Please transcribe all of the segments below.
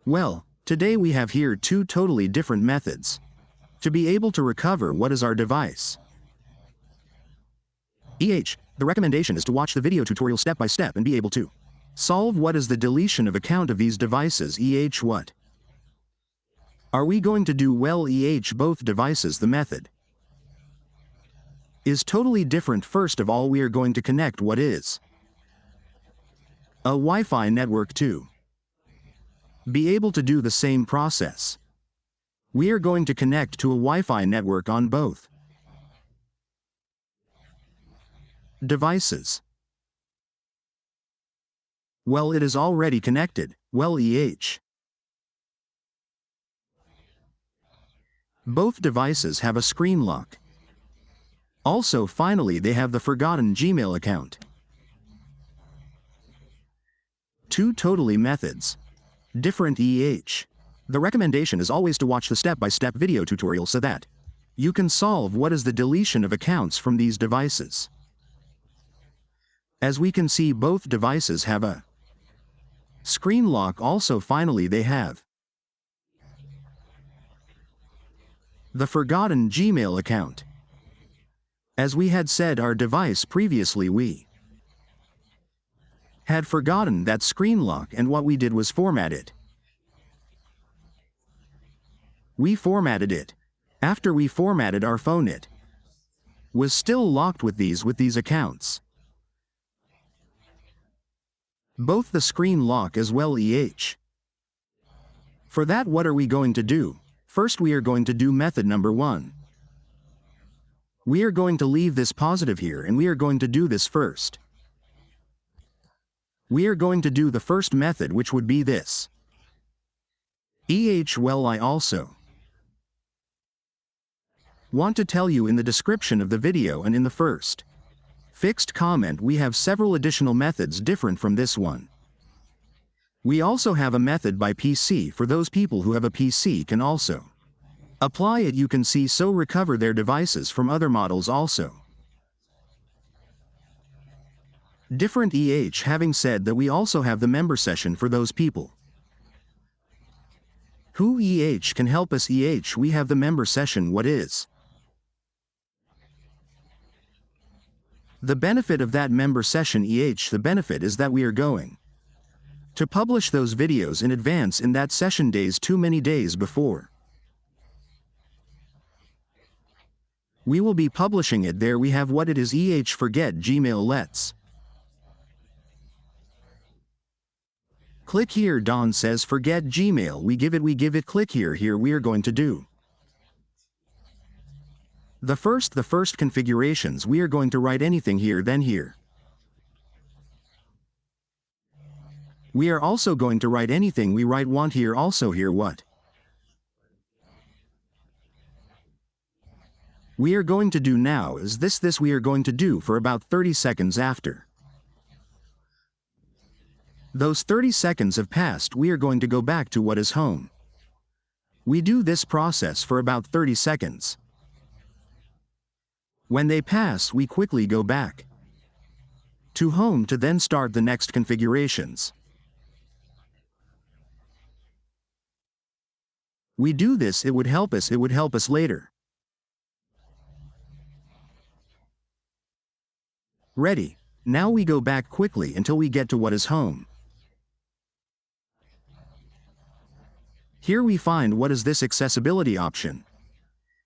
Well, today we have here two totally different methods to be able to recover what is our device. The recommendation is to watch the video tutorial step by step and be able to solve what is the deletion of account of these devices. What are we going to do? Well, both devices, the method is totally different. First of all, we are going to connect what is a Wi-Fi network to be able to do the same process. We are going to connect to a Wi-Fi network on both devices. Well, it is already connected. Well, both devices have a screen lock. Also, finally, they have the forgotten Gmail account. Two totally methods, different. The recommendation is always to watch the step-by-step video tutorial so that you can solve what is the deletion of accounts from these devices. As we can see, both devices have a screen lock. Also, finally, they have the forgotten Gmail account. As we had said, our device previously, we had forgotten that screen lock, and what we did was format it. We formatted it. After we formatted our phone, it was still locked with these accounts. Both the screen lock as well. For that, what are we going to do? First, we are going to do method number 1. We are going to leave this positive here, and we are going to do this first. We are going to do the first method, which would be this. Well, I also want to tell you in the description of the video and in the first fixed comment, we have several additional methods different from this one. We also have a method by PC. For those people who have a PC can also apply it. You can see, so recover their devices from other models also. Different. Having said that, we also have the member session for those people who can help us. We have the member session. What is the benefit of that member session? The benefit is that we are going to publish those videos in advance in that session days, too many days before. We will be publishing it there. We have what it is. Forget Gmail. Let's click here. Don says forget Gmail. We give it. Click here. Here we are going to do the first configurations. We are going to write anything here, then here. We are also going to write anything we want here. Also here, what we are going to do now is this we are going to do for about 30 seconds. After those 30 seconds have passed, we are going to go back to what is home. We do this process for about 30 seconds. When they pass, we quickly go back to home to then start the next configurations. We do this, it would help us later. Ready. Now we go back quickly until we get to what is home. Here we find what is this accessibility option.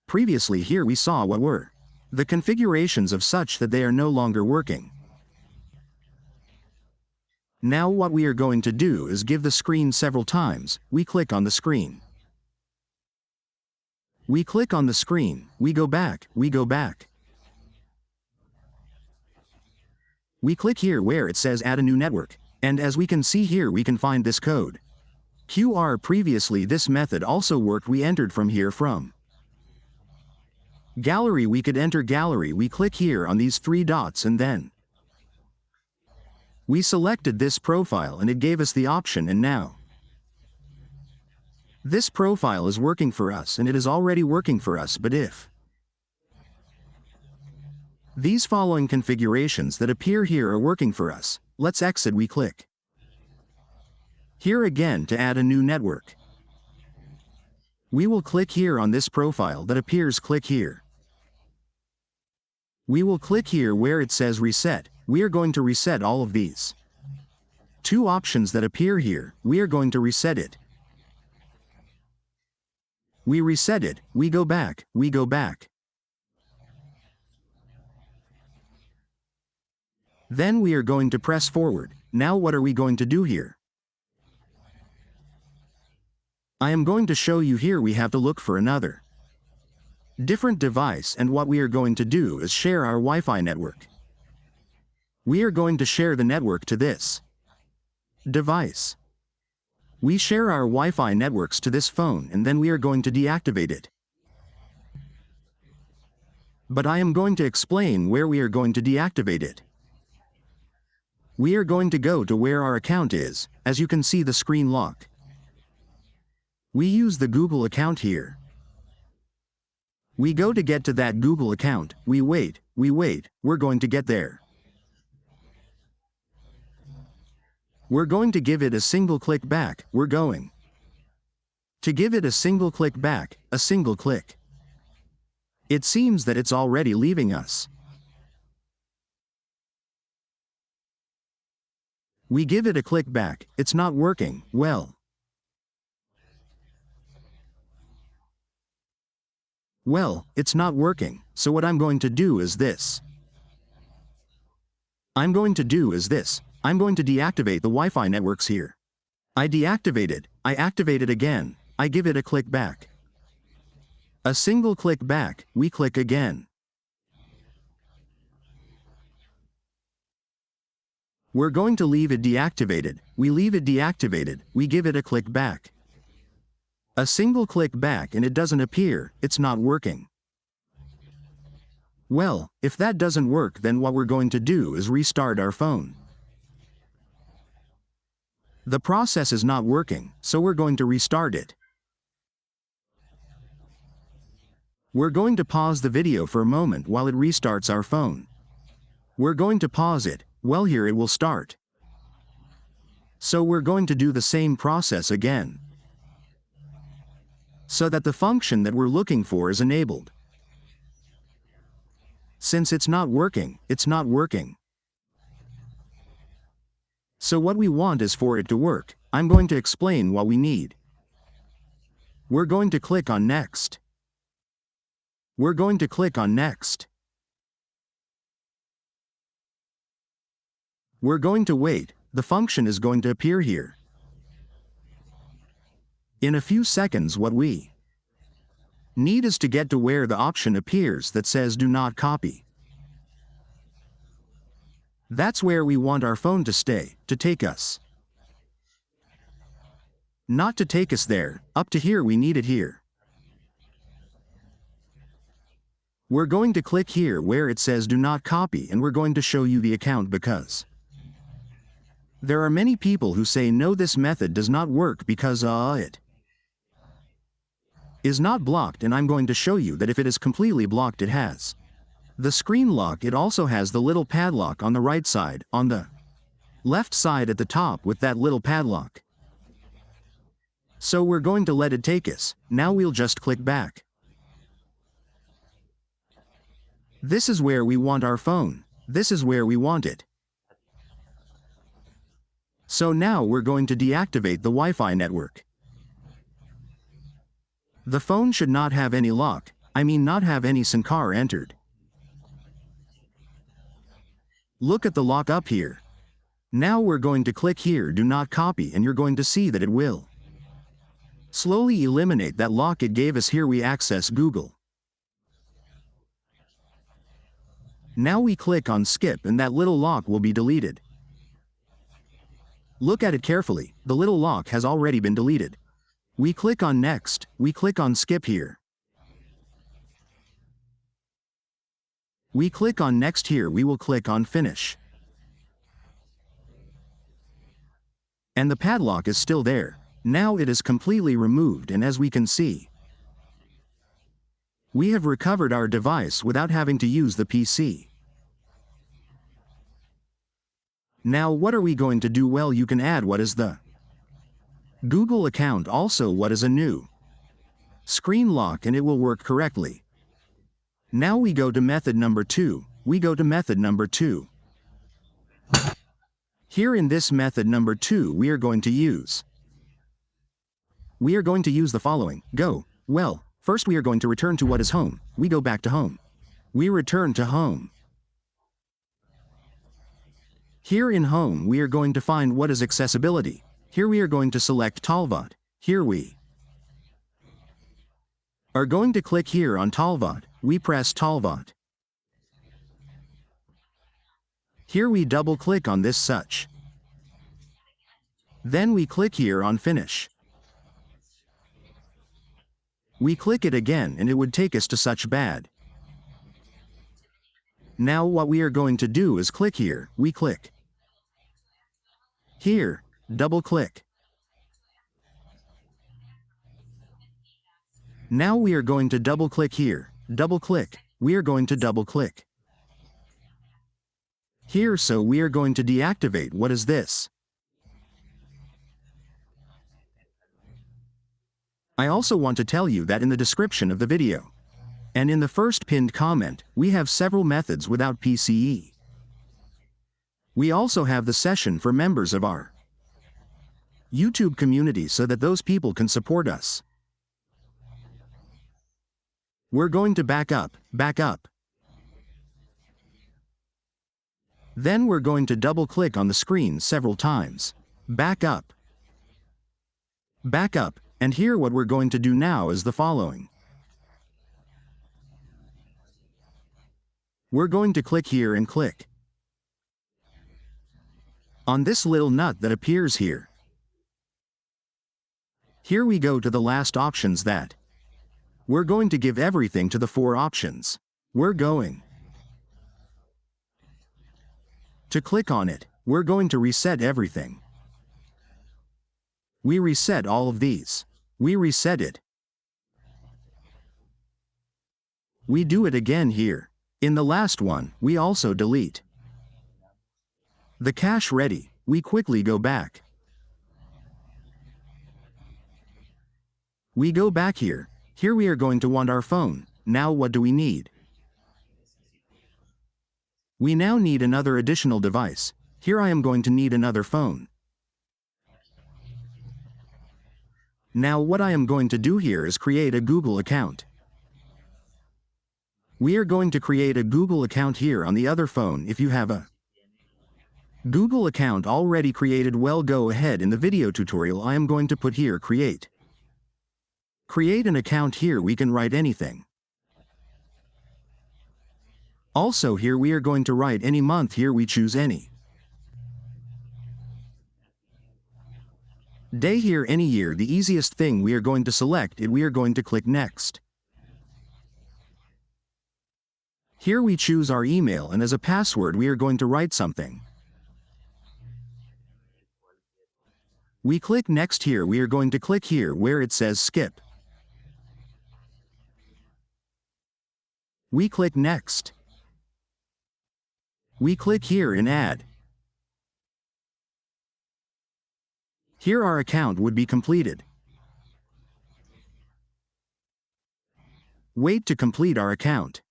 Previously here we saw what were the configurations of such that they are no longer working. Now what we are going to do is give the screen several times. We click on the screen. We click on the screen, we go back. We click here where it says add a new network, and as we can see here we can find this code QR. Previously this method also worked. We entered from here from gallery. We could enter gallery. We click here on these 3 dots and then we selected this profile and it gave us the option, and now this profile is working for us, and it is already working for us. But if these following configurations that appear here are working for us, let's exit. We click Here again to add a new network. We will click here on this profile that appears, click here. We will click here where it says reset. We are going to reset all of these. Two options that appear here, we are going to reset it. We reset it, we go back, we go back. Then we are going to press forward. Now what are we going to do here? I am going to show you here we have to look for another different device, and what we are going to do is share our Wi-Fi network. We are going to share the network to this device. We share our Wi-Fi networks to this phone and then we are going to deactivate it. But I am going to explain where we are going to deactivate it. We are going to go to where our account is, as you can see the screen lock. We use the Google account here. We go to get to that Google account, we wait, we're going to get there. We're going to give it a single click back, we're going to give it a single click back, a single click. It seems that it's already leaving us. We give it a click back, it's not working, well, it's not working, so what I'm going to do is this. I'm going to deactivate the Wi-Fi networks here. I deactivate it, I activate it again, I give it a click back. A single click back, we click again. We're going to leave it deactivated, we leave it deactivated, we give it a click back. A single click back and it doesn't appear, it's not working. Well, if that doesn't work, then what we're going to do is restart our phone. The process is not working, so we're going to restart it. We're going to pause the video for a moment while it restarts our phone. We're going to pause it, well here it will start. So we're going to do the same process again, so that the function that we're looking for is enabled. Since it's not working, it's not working. So what we want is for it to work. I'm going to explain what we need. We're going to click on Next. We're going to click on Next. We're going to wait, the function is going to appear here. In a few seconds what we need is to get to where the option appears that says do not copy. That's where we want our phone to stay, to take us. Not to take us there, up to here we need it here. We're going to click here where it says do not copy and we're going to show you the account because there are many people who say no, this method does not work because it is not blocked, and I'm going to show you that if it is completely blocked it has the screen lock. It also has the little padlock on the right side, on the left side at the top with that little padlock. So we're going to let it take us. Now we'll just click back. This is where we want our phone. This is where we want it. So now we're going to deactivate the Wi-Fi network. The phone should not have any lock, not have any SIM card entered. Look at the lock up here. Now we're going to click here, do not copy, and you're going to see that it will slowly eliminate that lock it gave us. Here we access Google. Now we click on skip and that little lock will be deleted. Look at it carefully, the little lock has already been deleted. We click on next, we click on skip here. We click on next here, we will click on finish. And the padlock is still there. Now it is completely removed, and as we can see, we have recovered our device without having to use the PC. Now what are we going to do? Well, you can add what is the Google account also what is a new screen lock and it will work correctly. Now we go to method number 2. We go to method number 2. Here in this method number 2 we are going to use the following. Go. Well, first we are going to return to what is home. We go back to home. We return to home. Here in home we are going to find what is accessibility. Here we are going to select TalkBack. Here we are going to click here on TalkBack. We press TalkBack. Here we double click on this such. Then we click here on finish. We click it again and it would take us to such bad. Now what we are going to do is click here. We click here, double click. Now we are going to double click here, double click. We are going to double click here, so we are going to deactivate what is this. I also want to tell you that in the description of the video and in the first pinned comment, we have several methods without PCE. We also have the session for members of our YouTube community so that those people can support us. We're going to back up. Then we're going to double click on the screen several times. Back up. And here what we're going to do now is the following. We're going to click here and click on this little nut that appears here. Here we go to the last options that we're going to give everything to the 4 options. We're going to click on it. We're going to reset everything. We reset all of these. We reset it. We do it again here. In the last one, we also delete the cache ready. We quickly go back. We go back here. Here we are going to want our phone. Now what do we need? We now need another additional device. Here I am going to need another phone. Now what I am going to do here is create a Google account. We are going to create a Google account here on the other phone. If you have a Google account already created, well, go ahead. In the video tutorial I am going to put here create an account. Here we can write anything. Also here we are going to write any month. Here we choose any day. Here any year. The easiest thing, we are going to select it. We are going to click next. Here we choose our email, and as a password we are going to write something. We click next. Here we are going to click here where it says skip. We click next. We click here and add. Here our account would be completed. Wait to complete our account.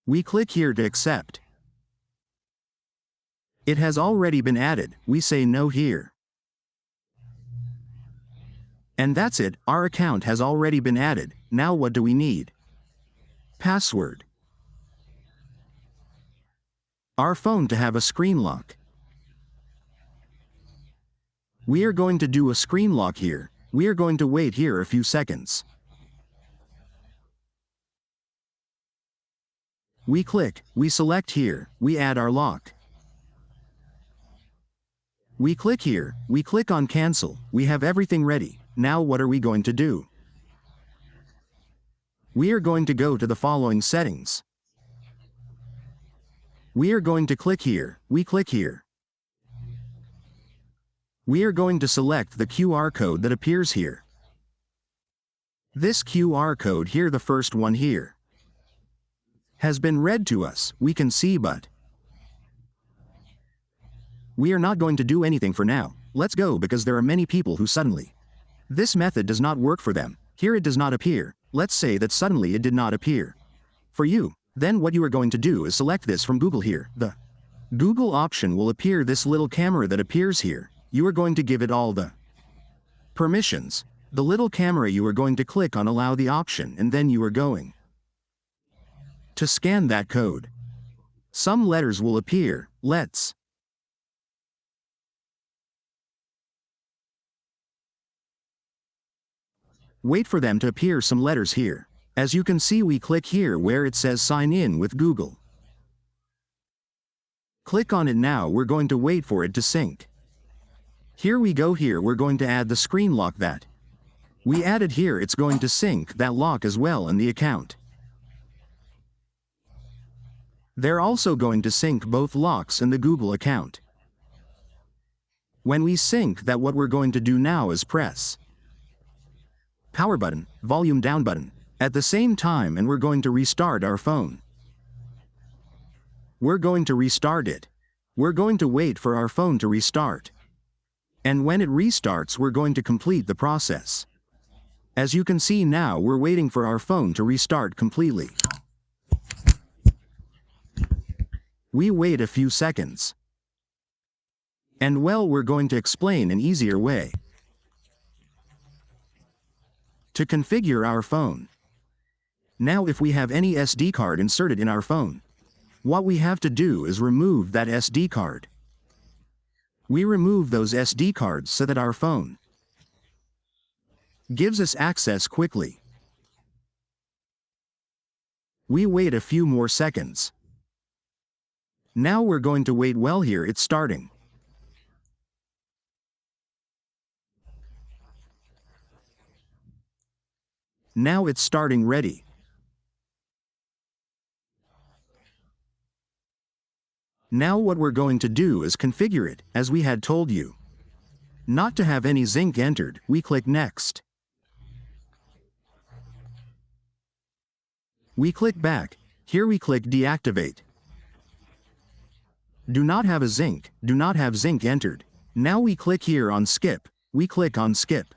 We click here to accept. It has already been added. We say no here. And that's it, our account has already been added. Now what do we need? Password. Our phone to have a screen lock. We are going to do a screen lock here. We are going to wait here a few seconds. We click, we select here, we add our lock. We click here, we click on cancel, we have everything ready. Now what are we going to do? We are going to go to the following settings. We are going to click here, we click here. We are going to select the QR code that appears here. This QR code here, the first one here, has been read to us, we can see, but We are not going to do anything for now. Let's go because there are many people who suddenly. This method does not work for them. Here it does not appear. Let's say that suddenly it did not appear. For you, then what you are going to do is select this from Google here. The Google option will appear this little camera that appears here. You are going to give it all the permissions. The little camera you are going to click on allow the option and then you are going to scan that code. Some letters will appear. Let's wait for them to appear some letters here. As you can see we click here where it says sign in with Google. Click on it now we're going to wait for it to sync. Here we go here we're going to add the screen lock that we added here it's going to sync that lock as well in the account. They're also going to sync both locks in the Google account. When we sync that what we're going to do now is press power button, volume down button, at the same time and we're going to restart our phone. We're going to restart it. We're going to wait for our phone to restart. And when it restarts we're going to complete the process. As you can see now we're waiting for our phone to restart completely. We wait a few seconds. And well we're going to explain an easier way to configure our phone. Now if we have any SD card inserted in our phone, what we have to do is remove that SD card. We remove those SD cards so that our phone gives us access quickly. We wait a few more seconds. Now we're going to wait well here it's starting. Now it's starting ready. Now what we're going to do is configure it, as we had told you. Not to have any zinc entered, we click next. We click back, here we click deactivate. Do not have a zinc, do not have zinc entered. Now we click here on skip, we click on skip.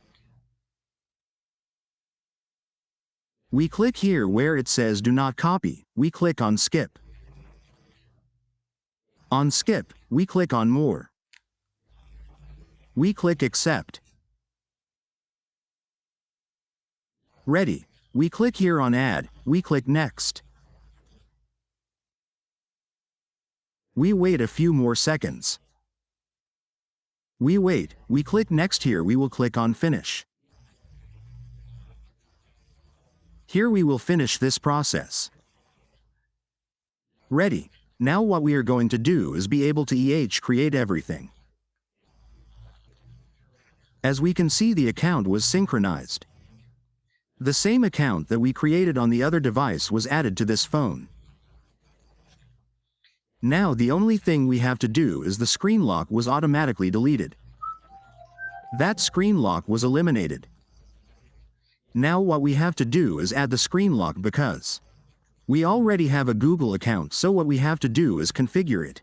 We click here where it says do not copy, we click on skip. On skip, we click on more. We click accept. Ready. We click here on add, we click next. We wait a few more seconds. We wait, we click next here we will click on finish. Here we will finish this process. Ready. Now what we are going to do is be able to create everything. As we can see the account was synchronized. The same account that we created on the other device was added to this phone. Now the only thing we have to do is the screen lock was automatically deleted. That screen lock was eliminated. Now what we have to do is add the screen lock because we already have a Google account so what we have to do is configure it.